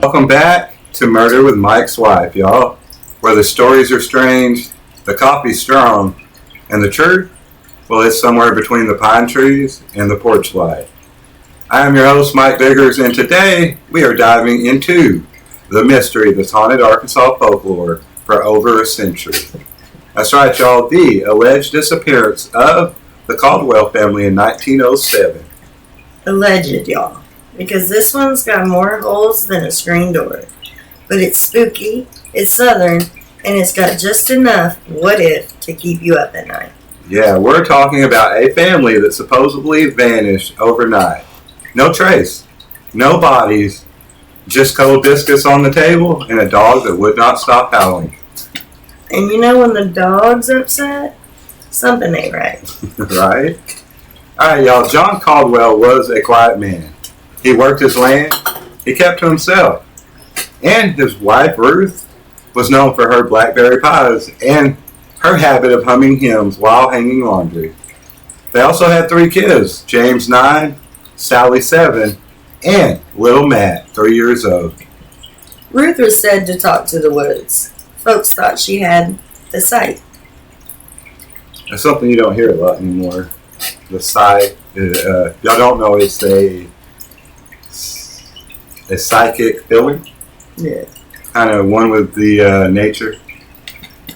Welcome back to Murder with Mike's Wife, y'all. Where the stories are strange, the coffee's strong, and the truth, well, it's somewhere between the pine trees and the porch light. I am your host, Mike Biggers, and today we are diving into the mystery that's haunted Arkansas folklore for over a century. That's right, y'all, the alleged disappearance of the Cauldwell family in 1907. Alleged, y'all, because this one's got more holes than a screen door. But it's spooky, it's southern, and it's got just enough what if to keep you up at night. Yeah, we're talking about a family that supposedly vanished overnight. No trace, no bodies, just cold biscuits on the table and a dog that would not stop howling. And you know when the dog's upset? Something ain't right. Right? Alright, y'all, John Cauldwell was a quiet man. He worked his land, he kept to himself. And his wife, Ruth, was known for her blackberry pies and her habit of humming hymns while hanging laundry. They also had 3 kids, James 9, Sally 7, and little Matt, 3 years old. Ruth was said to talk to the woods. Folks thought she had the sight. That's something you don't hear a lot anymore. The sight, y'all don't know, it's a psychic feeling. Yeah. Kind of one with the nature.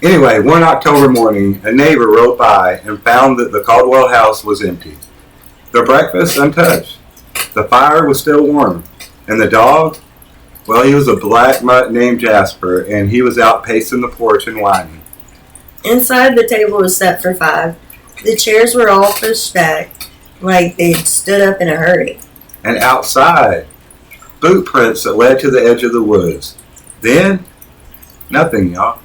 Anyway, one October morning, a neighbor rode by and found that the Cauldwell house was empty. The breakfast untouched. The fire was still warm. And the dog, well, he was a black mutt named Jasper, and he was out pacing the porch and whining. Inside, the table was set for 5. The chairs were all pushed back, like they'd stood up in a hurry. And outside, bootprints that led to the edge of the woods. Then, nothing, y'all.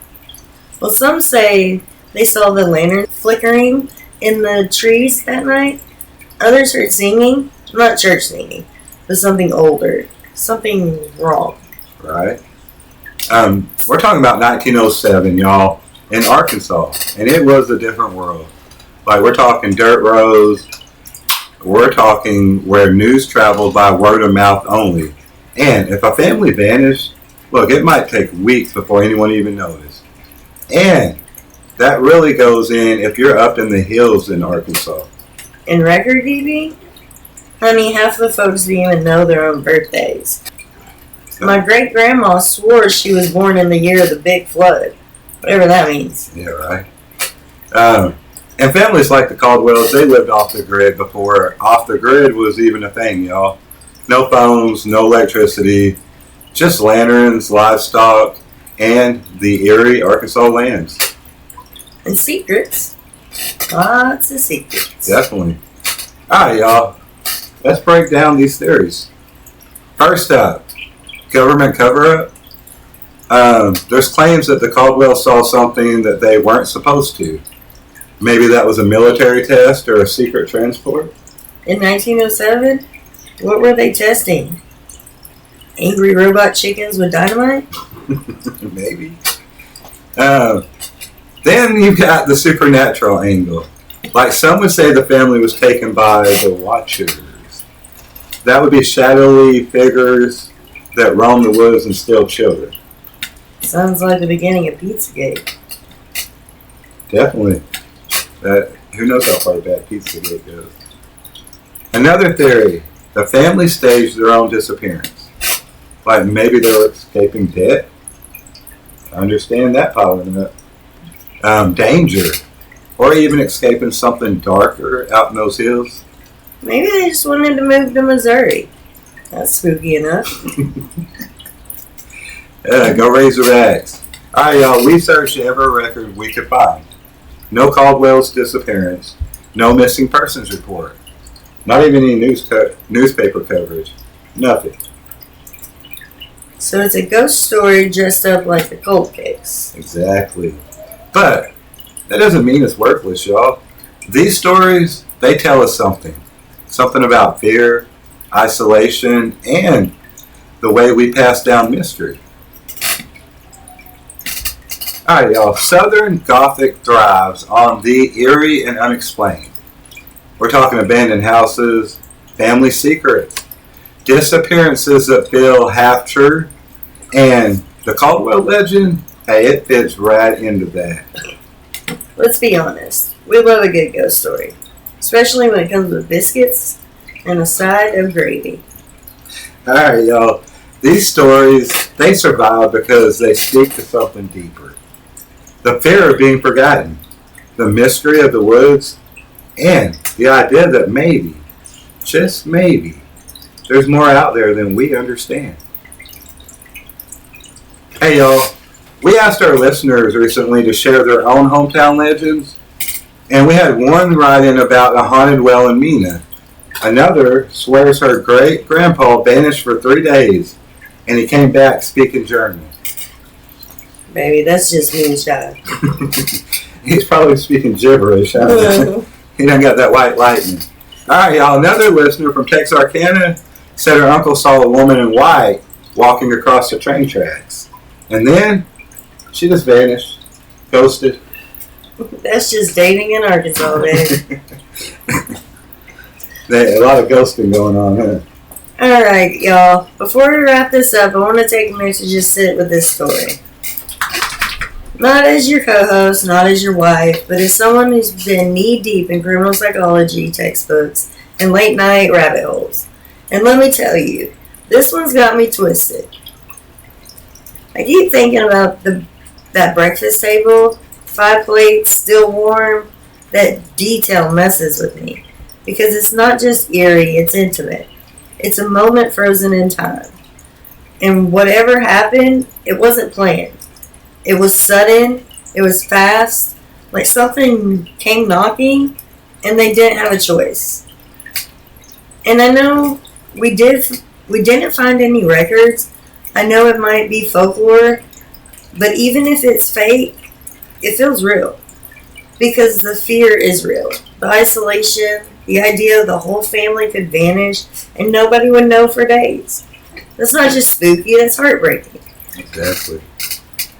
Well, some say they saw the lantern flickering in the trees that night. Others heard singing, not church singing, but something older, something wrong. Right? We're talking about 1907, y'all, in Arkansas, and it was a different world. Like, we're talking dirt roads, we're talking where news traveled by word of mouth only. And if a family vanished, look, it might take weeks before anyone even noticed. And that really goes in if you're up in the hills in Arkansas. In record keeping? Honey, half the folks didn't even know their own birthdays. My great-grandma swore she was born in the year of the big flood. Whatever that means. Yeah, right. And families like the Cauldwells, they lived off the grid before off the grid was even a thing, y'all. No phones, no electricity, just lanterns, livestock, and the Eerie, Arkansas lands. And secrets. Lots of secrets. Definitely. Alright, y'all. Let's break down these theories. First up, government cover-up. There's claims that the Cauldwells saw something that they weren't supposed to. Maybe that was a military test or a secret transport. In 1907, what were they testing? Angry robot chickens with dynamite? Maybe. Then you've got the supernatural angle. Like some would say the family was taken by the Watchers. That would be shadowy figures that roam the woods and steal children. Sounds like the beginning of Pizzagate. Definitely. Who knows how far back Pizzagate goes. Another theory, the family staged their own disappearance. Like maybe they were escaping death. I understand that piling up. Danger. Or even escaping something darker out in those hills. Maybe they just wanted to move to Missouri. That's spooky enough. Go Razorbacks. Alright, y'all, we searched every record we could find. No Cauldwell's disappearance. No missing persons report. Not even any newspaper coverage. Nothing. So it's a ghost story dressed up like a cold case. Exactly. But that doesn't mean it's worthless, y'all. These stories, they tell us something. Something about fear, isolation, and the way we pass down mystery. Alright, y'all. Southern Gothic thrives on the eerie and unexplained. We're talking abandoned houses, family secrets, disappearances that feel half true And the Cauldwell legend, hey, it fits right into that. Let's be honest. We love a good ghost story, especially when it comes with biscuits and a side of gravy. All right, y'all. These stories, they survive because they speak to something deeper. The fear of being forgotten, the mystery of the woods, and the idea that maybe, just maybe, there's more out there than we understand. Hey, y'all. We asked our listeners recently to share their own hometown legends, and we had one write in about a haunted well in Mina. Another swears her great-grandpa vanished for 3 days, and he came back speaking German. Baby, that's just moonshine. He's probably speaking gibberish. He done got that white lightning. All right, y'all. Another listener from Texarkana said her uncle saw a woman in white walking across the train tracks. And then she just vanished. Ghosted. That's just dating in Arkansas, baby. A lot of ghosting going on, huh? Alright, y'all. Before we wrap this up, I want to take a minute to just sit with this story. Not as your co-host, not as your wife, but as someone who's been knee-deep in criminal psychology textbooks and late-night rabbit holes. And let me tell you, this one's got me twisted. I keep thinking about that breakfast table, 5 plates, still warm. That detail messes with me. Because it's not just eerie, it's intimate. It's a moment frozen in time. And whatever happened, it wasn't planned. It was sudden, it was fast, like something came knocking, and they didn't have a choice. And I know we didn't find any records. I know it might be folklore, but even if it's fake, it feels real. Because the fear is real. The isolation, the idea the whole family could vanish and nobody would know for days. That's not just spooky, that's heartbreaking. Exactly.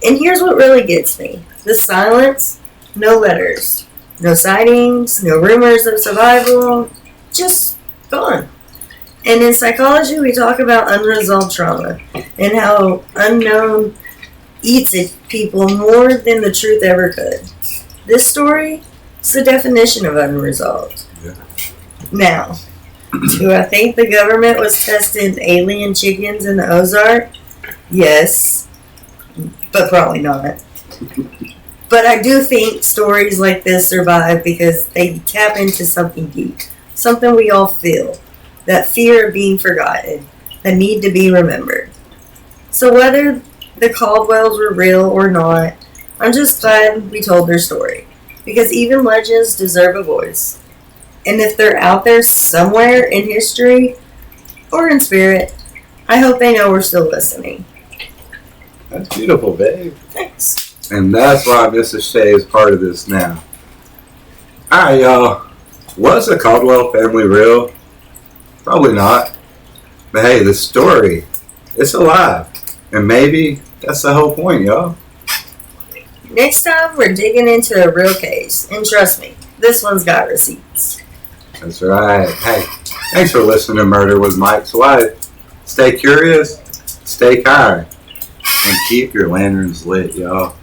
And here's what really gets me. The silence, no letters, no sightings, no rumors of survival, just gone. And in psychology, we talk about unresolved trauma and how unknown eats at people more than the truth ever could. This story is the definition of unresolved. Yeah. Now, do I think the government was testing alien chickens in the Ozark? Yes, but probably not. But I do think stories like this survive because they tap into something deep, something we all feel, that fear of being forgotten, that need to be remembered. So whether the Cauldwells were real or not, I'm just glad we told their story, because even legends deserve a voice. And if they're out there somewhere in history or in spirit, I hope they know we're still listening. That's beautiful, babe. Thanks. And that's why Mrs. Shae is part of this now. Alright, y'all. Was the Cauldwell family real? Probably not. But hey, the story, it's alive. And maybe that's the whole point, y'all. Next time, we're digging into a real case. And trust me, this one's got receipts. That's right. Hey, thanks for listening to Murder with Mike's Wife. Stay curious, stay kind, and keep your lanterns lit, y'all.